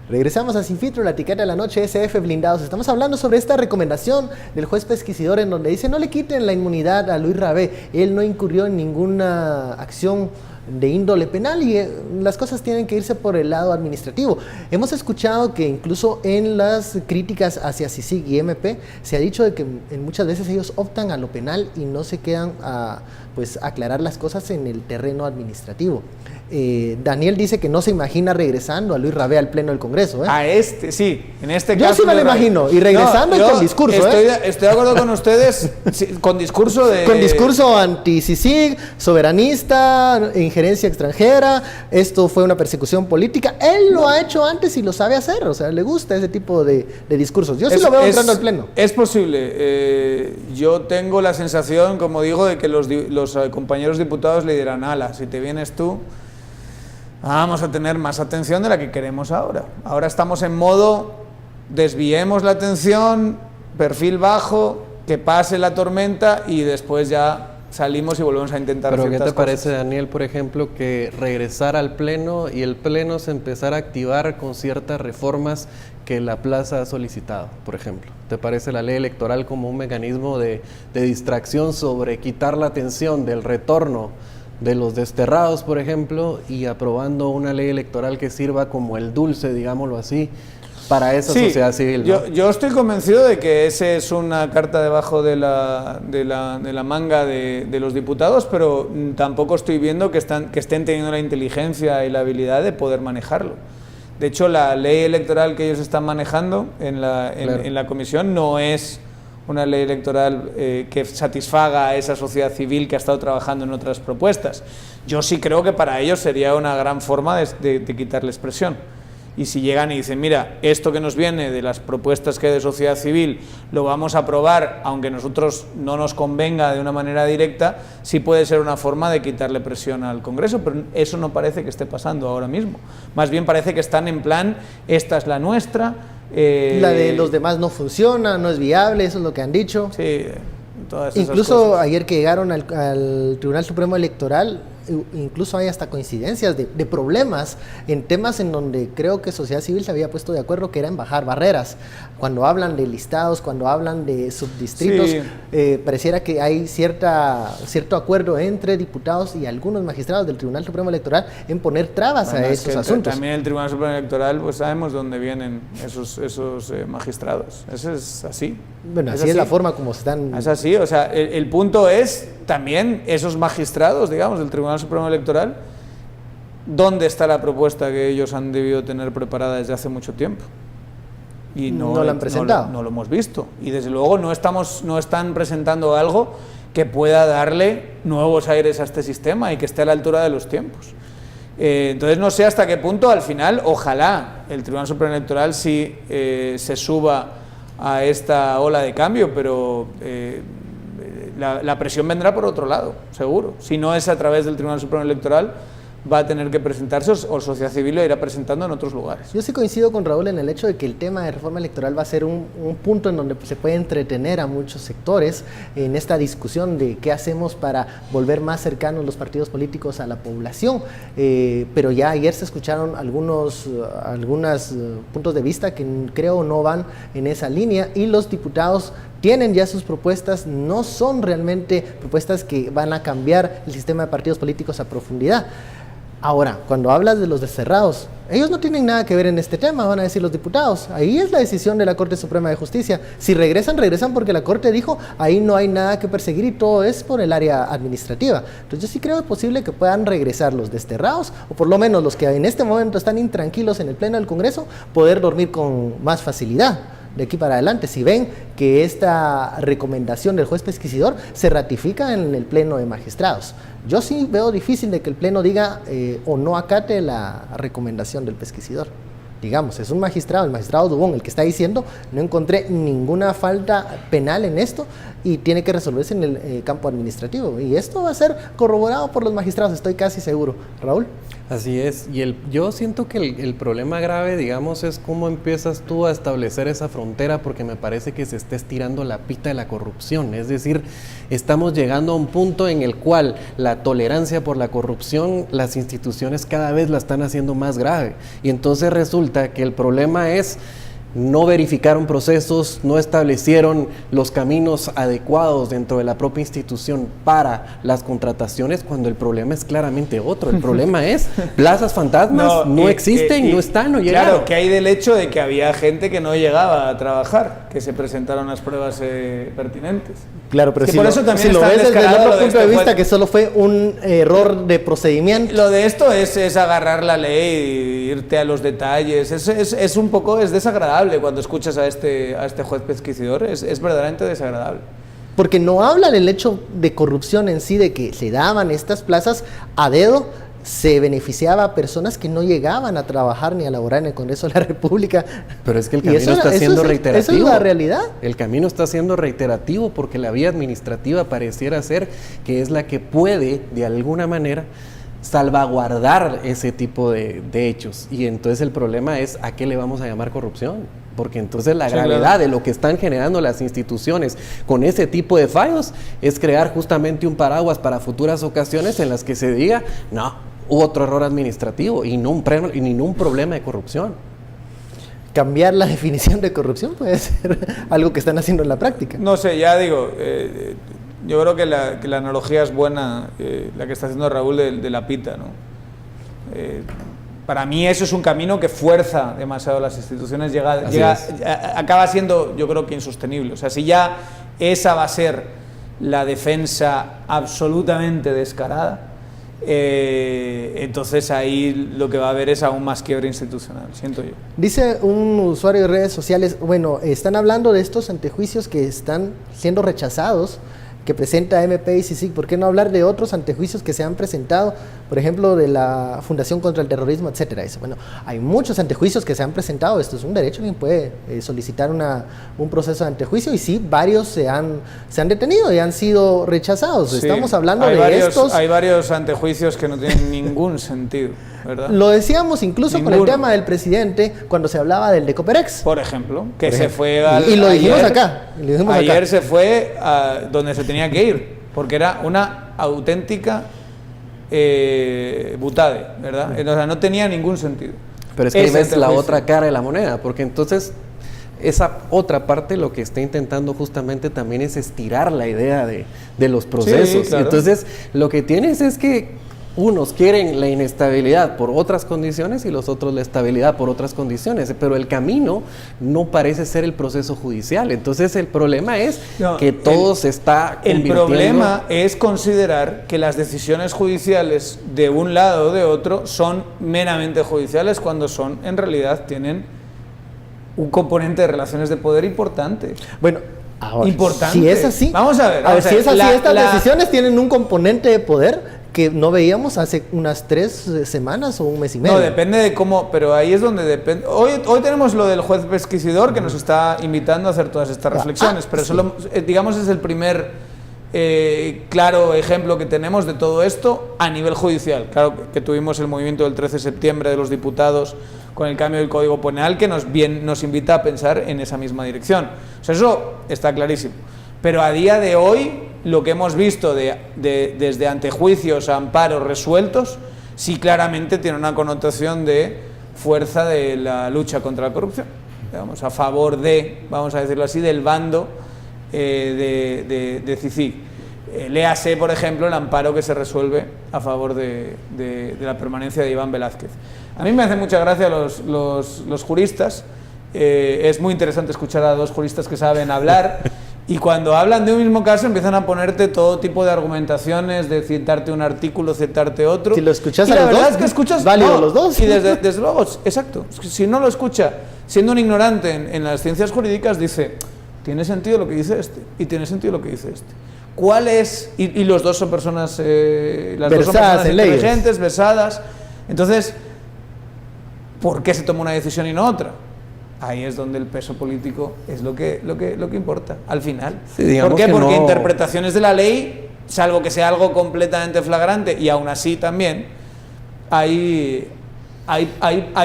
Regresamos a Sin Filtro, la etiqueta de la noche, SF Blindados. Estamos hablando sobre esta recomendación del juez pesquisidor en donde dice no le quiten la inmunidad a Luis Rabé. Él no incurrió en ninguna acción de índole penal y las cosas tienen que irse por el lado administrativo. Hemos escuchado que incluso en las críticas hacia CICIG y MP se ha dicho de que muchas veces ellos optan a lo penal y no se quedan a aclarar las cosas en el terreno administrativo. Daniel dice que no se imagina regresando a Luis Rabé al Pleno del Congreso. Sí, en este caso. Yo sí me lo imagino, y regresando y con discurso. Estoy de acuerdo con ustedes, con discurso de... Con discurso anti-CICIG, soberanista, injerencia extranjera, esto fue una persecución política. Él lo ha hecho antes y lo sabe hacer, o sea, le gusta ese tipo de discursos. Yo sí lo veo entrando al Pleno. Es posible. Yo tengo la sensación, como digo, de que los compañeros diputados le dirán, ala, si te vienes tú... vamos a tener más atención de la que queremos ahora. Ahora estamos en modo, desviemos la atención, perfil bajo, que pase la tormenta y después ya salimos y volvemos a intentar ciertas ciertas cosas. ¿Pero qué te parece, cosas. Daniel, por ejemplo, que regresar al Pleno y el Pleno se empezara a activar con ciertas reformas que la Plaza ha solicitado, por ejemplo? ¿Te parece la ley electoral como un mecanismo de distracción sobre quitar la atención del retorno de los desterrados, por ejemplo, y aprobando una ley electoral que sirva como el dulce, digámoslo así, para esa sociedad civil, ¿no? Yo estoy convencido de que esa es una carta debajo de la manga de los diputados, pero tampoco estoy viendo que estén teniendo la inteligencia y la habilidad de poder manejarlo. De hecho, la ley electoral que ellos están manejando en la comisión no es una ley electoral que satisfaga a esa sociedad civil que ha estado trabajando en otras propuestas. Yo sí creo que para ellos sería una gran forma de quitarles presión. Y si llegan y dicen, mira, esto que nos viene de las propuestas que hay de sociedad civil lo vamos a aprobar, aunque a nosotros no nos convenga de una manera directa, sí puede ser una forma de quitarle presión al Congreso, pero eso no parece que esté pasando ahora mismo. Más bien parece que están en plan, esta es la nuestra. La de los demás no funciona, no es viable, eso es lo que han dicho. Sí, todas esas incluso cosas. Ayer que llegaron al Tribunal Supremo Electoral, incluso hay hasta coincidencias de problemas en temas en donde creo que sociedad civil se había puesto de acuerdo, que era en bajar barreras. Cuando hablan de listados, cuando hablan de subdistritos, pareciera que hay cierto acuerdo entre diputados y algunos magistrados del Tribunal Supremo Electoral en poner trabas a esos asuntos. También el Tribunal Supremo Electoral, pues sabemos dónde vienen esos magistrados. Eso es así. Bueno, así es la forma como se están... Es así, o sea, el punto es también esos magistrados, digamos, del Tribunal Supremo Electoral, ¿dónde está la propuesta que ellos han debido tener preparada desde hace mucho tiempo? Y no la han presentado. No lo hemos visto. Y desde luego no están presentando algo que pueda darle nuevos aires a este sistema y que esté a la altura de los tiempos. Entonces no sé hasta qué punto al final, ojalá el Tribunal Supremo Electoral sí se suba a esta ola de cambio, pero la presión vendrá por otro lado, seguro. Si no es a través del Tribunal Supremo Electoral, va a tener que presentarse o sociedad civil lo irá presentando en otros lugares. Yo sí coincido con Raúl en el hecho de que el tema de reforma electoral va a ser un punto en donde se puede entretener a muchos sectores en esta discusión de qué hacemos para volver más cercanos los partidos políticos a la población, pero ya ayer se escucharon algunos puntos de vista que creo no van en esa línea y los diputados tienen ya sus propuestas, no son realmente propuestas que van a cambiar el sistema de partidos políticos a profundidad. Ahora, cuando hablas de los desterrados, ellos no tienen nada que ver en este tema, van a decir los diputados. Ahí es la decisión de la Corte Suprema de Justicia. Si regresan, regresan porque la Corte dijo, ahí no hay nada que perseguir y todo es por el área administrativa. Entonces yo sí creo posible que puedan regresar los desterrados, o por lo menos los que en este momento están intranquilos en el Pleno del Congreso, poder dormir con más facilidad de aquí para adelante, si ven que esta recomendación del juez pesquisidor se ratifica en el Pleno de Magistrados. Yo sí veo difícil de que el Pleno diga o no acate la recomendación del pesquisidor. Digamos, es un magistrado, el magistrado Dubón, el que está diciendo, no encontré ninguna falta penal en esto y tiene que resolverse en el campo administrativo. Y esto va a ser corroborado por los magistrados, estoy casi seguro. Raúl. Así es, y yo siento que el problema grave, digamos, es cómo empiezas tú a establecer esa frontera, porque me parece que se está estirando la pita de la corrupción. Es decir, estamos llegando a un punto en el cual la tolerancia por la corrupción, las instituciones cada vez la están haciendo más grave, y entonces resulta que el problema es no verificaron procesos, no establecieron los caminos adecuados dentro de la propia institución para las contrataciones, cuando el problema es claramente otro. El problema es plazas fantasmas, no existen, no están, no llegaron. Claro, que hay del hecho de que había gente que no llegaba a trabajar, que se presentaron las pruebas pertinentes. Claro, pero que si, por lo, eso también si lo ves desde el otro punto de vista, juez, que solo fue un error de procedimiento. Lo de esto es agarrar la ley e irte a los detalles. Es un poco, es desagradable cuando escuchas a este juez pesquisidor, es verdaderamente desagradable. Porque no habla del hecho de corrupción en sí, de que se daban estas plazas a dedo, se beneficiaba a personas que no llegaban a trabajar ni a laborar en el Congreso de la República. Pero es que el camino está siendo reiterativo. Eso es la realidad. El camino está siendo reiterativo porque la vía administrativa pareciera ser que es la que puede, de alguna manera, salvaguardar ese tipo de hechos. Y entonces el problema es, ¿a qué le vamos a llamar corrupción? Porque entonces la gravedad de lo que están generando las instituciones con ese tipo de fallos es crear justamente un paraguas para futuras ocasiones en las que se diga, no, hubo otro error administrativo y no un problema de corrupción. Cambiar la definición de corrupción puede ser algo que están haciendo en la práctica. No sé, ya digo, yo creo que la analogía es buena, la que está haciendo Raúl de la pita, ¿no? Para mí eso es un camino que fuerza demasiado las instituciones, acaba siendo, yo creo que insostenible. O sea, si ya esa va a ser la defensa absolutamente descarada, entonces ahí lo que va a haber es aún más quiebre institucional, siento yo. Dice un usuario de redes sociales, bueno, están hablando de estos antejuicios que están siendo rechazados, que presenta MP y CICIG, ¿por qué no hablar de otros antejuicios que se han presentado, por ejemplo, de la Fundación contra el Terrorismo, etcétera? Dice, bueno, hay muchos antejuicios que se han presentado, esto es un derecho, quien puede solicitar un proceso de antejuicio, y sí, varios se han detenido y han sido rechazados. Sí, estamos hablando de estos. Hay varios antejuicios que no tienen ningún sentido, ¿verdad? Lo decíamos incluso con el tema del presidente, cuando se hablaba del Decoperex. Por ejemplo, que se fue al... Y lo dijimos acá. Ayer se fue a donde se tenía que ir, porque era una auténtica butade, ¿verdad? O sea, no tenía ningún sentido. Pero es que ahí ves la otra cara de la moneda, porque entonces esa otra parte lo que está intentando justamente también es estirar la idea de los procesos. Sí, claro. Entonces, lo que tienes es que unos quieren la inestabilidad por otras condiciones y los otros la estabilidad por otras condiciones, pero el camino no parece ser el proceso judicial. Entonces el problema es que todo se está convirtiendo... El problema es considerar que las decisiones judiciales de un lado o de otro son meramente judiciales cuando en realidad tienen un componente de relaciones de poder importante. Bueno, ahora, importante. Si es así, vamos a ver. Si es así, estas decisiones tienen un componente de poder que no veíamos hace unas 3 semanas o un mes y medio. No, depende de cómo, pero ahí es donde depende. Hoy tenemos lo del juez pesquisidor que nos está invitando a hacer todas estas reflexiones, pero eso digamos es el primer claro ejemplo que tenemos de todo esto a nivel judicial. Claro que tuvimos el movimiento del 13 de septiembre de los diputados con el cambio del Código Penal que nos invita a pensar en esa misma dirección. O sea, eso está clarísimo. Pero a día de hoy, lo que hemos visto desde antejuicios a amparos resueltos, sí claramente tiene una connotación de fuerza de la lucha contra la corrupción. Digamos, a favor de, vamos a decirlo así, del bando de CICIG. Léase, por ejemplo, el amparo que se resuelve a favor de la permanencia de Iván Velázquez. A mí me hacen mucha gracia los juristas. Es muy interesante escuchar a dos juristas que saben hablar. Y cuando hablan de un mismo caso empiezan a ponerte todo tipo de argumentaciones, de citarte un artículo, citarte otro. Si lo escuchas y a la los verdad dos, es que escuchas válido los dos. Y desde luego, exacto. Si no lo escucha, siendo un ignorante en las ciencias jurídicas, dice, tiene sentido lo que dice este y tiene sentido lo que dice este. ¿Cuál es? Y los dos son personas, las dos son personas inteligentes, versadas. Entonces, ¿por qué se toma una decisión y no otra? Ahí es donde el peso político es lo que importa, al final. Sí, ¿por qué? Porque interpretaciones de la ley, salvo que sea algo completamente flagrante, y aún así también, hay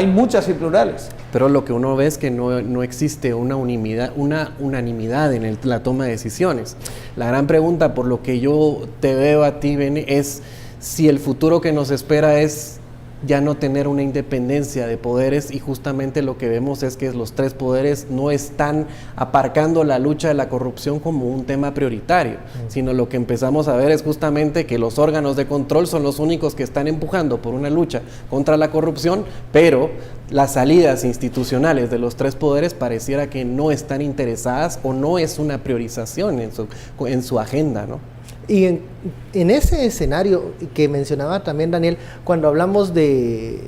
muchas y plurales. Pero lo que uno ve es que no existe una unanimidad en la toma de decisiones. La gran pregunta, por lo que yo te veo a ti, Bene, es si el futuro que nos espera es ya no tener una independencia de poderes, y justamente lo que vemos es que los tres poderes no están aparcando la lucha de la corrupción como un tema prioritario, sino lo que empezamos a ver es justamente que los órganos de control son los únicos que están empujando por una lucha contra la corrupción, pero las salidas institucionales de los tres poderes pareciera que no están interesadas o no es una priorización en su agenda, ¿no? Y en ese escenario que mencionaba también Daniel, cuando hablamos de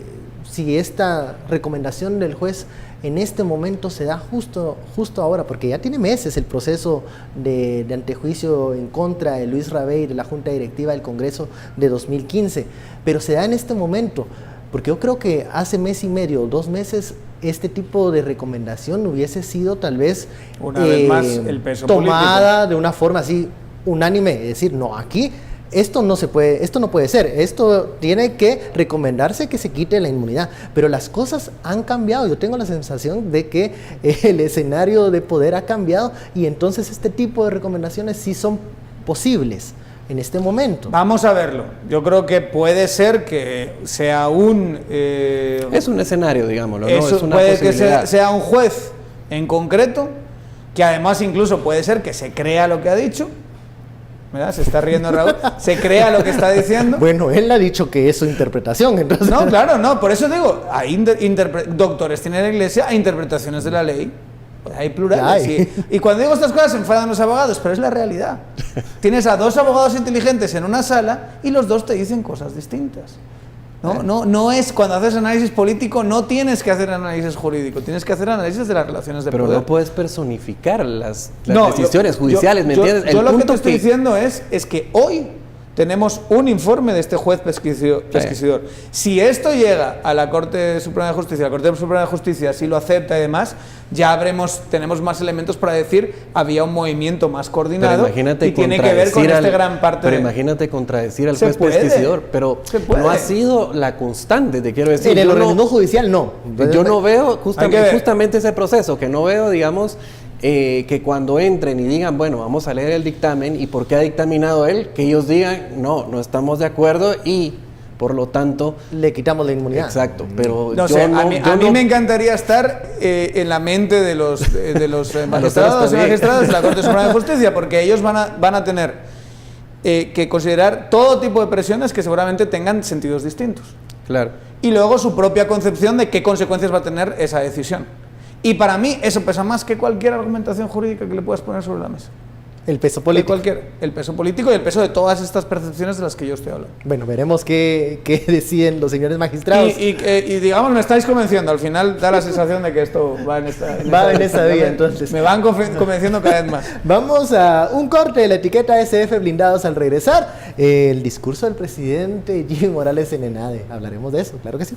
si esta recomendación del juez en este momento se da justo ahora, porque ya tiene meses el proceso de antejuicio en contra de Luis Rabé y de la Junta Directiva del Congreso de 2015, pero se da en este momento, porque yo creo que hace mes y medio, 2 meses, este tipo de recomendación hubiese sido tal vez una vez más el peso tomada político de una forma así unánime, es decir, no, aquí esto no se puede, esto no puede ser, esto tiene que recomendarse que se quite la inmunidad, pero las cosas han cambiado. Yo tengo la sensación de que el escenario de poder ha cambiado y entonces este tipo de recomendaciones sí son posibles en este momento. Vamos a verlo. Yo creo que puede ser que sea es un escenario, digámoslo, ¿no? Eso Es una puede posibilidad. que sea un juez en concreto, que además incluso puede ser que se crea lo que ha dicho. ¿Verdad? Se está riendo Raúl. Se crea lo que está diciendo. Bueno, él ha dicho que es su interpretación, entonces... No, claro, no. Por eso digo, hay doctores tiene la Iglesia, hay interpretaciones de la ley. Hay plurales. Y cuando digo estas cosas se enfadan los abogados, pero es la realidad. Tienes a 2 abogados inteligentes en una sala y los 2 te dicen cosas distintas. No es cuando haces análisis político, no tienes que hacer análisis jurídico, tienes que hacer análisis de las relaciones de poder. Pero no puedes personificar las decisiones judiciales, ¿me entiendes? Yo lo que te estoy diciendo es que hoy tenemos un informe de este juez pesquisidor. Si esto llega a la Corte Suprema de Justicia, la Corte Suprema de Justicia si lo acepta y demás, ya tenemos más elementos para decir había un movimiento más coordinado y tiene que ver con este gran parte. Pero imagínate contradecir al juez pesquisidor, pero no ha sido la constante, te quiero decir. En el organismo judicial no. Yo no veo justamente ese proceso, que no veo, digamos, que cuando entren y digan, bueno, vamos a leer el dictamen y por qué ha dictaminado él, que ellos digan, no estamos de acuerdo y por lo tanto le quitamos la inmunidad. Exacto, pero a mí me encantaría estar en la mente de los magistrados y magistradas de la Corte Suprema de Justicia, porque ellos van a tener que considerar todo tipo de presiones que seguramente tengan sentidos distintos. Claro. Y luego su propia concepción de qué consecuencias va a tener esa decisión. Y para mí eso pesa más que cualquier argumentación jurídica que le puedas poner sobre la mesa. El peso político. El peso político y el peso de todas estas percepciones de las que yo estoy hablando. Bueno, veremos qué deciden los señores magistrados. Y digamos, me estáis convenciendo. Al final da la sensación de que esto va en esa vía, entonces. Me van convenciendo cada vez más. Vamos a un corte de la etiqueta SF Blindados al regresar. El discurso del presidente Jimmy Morales en ENADE. Hablaremos de eso, claro que sí.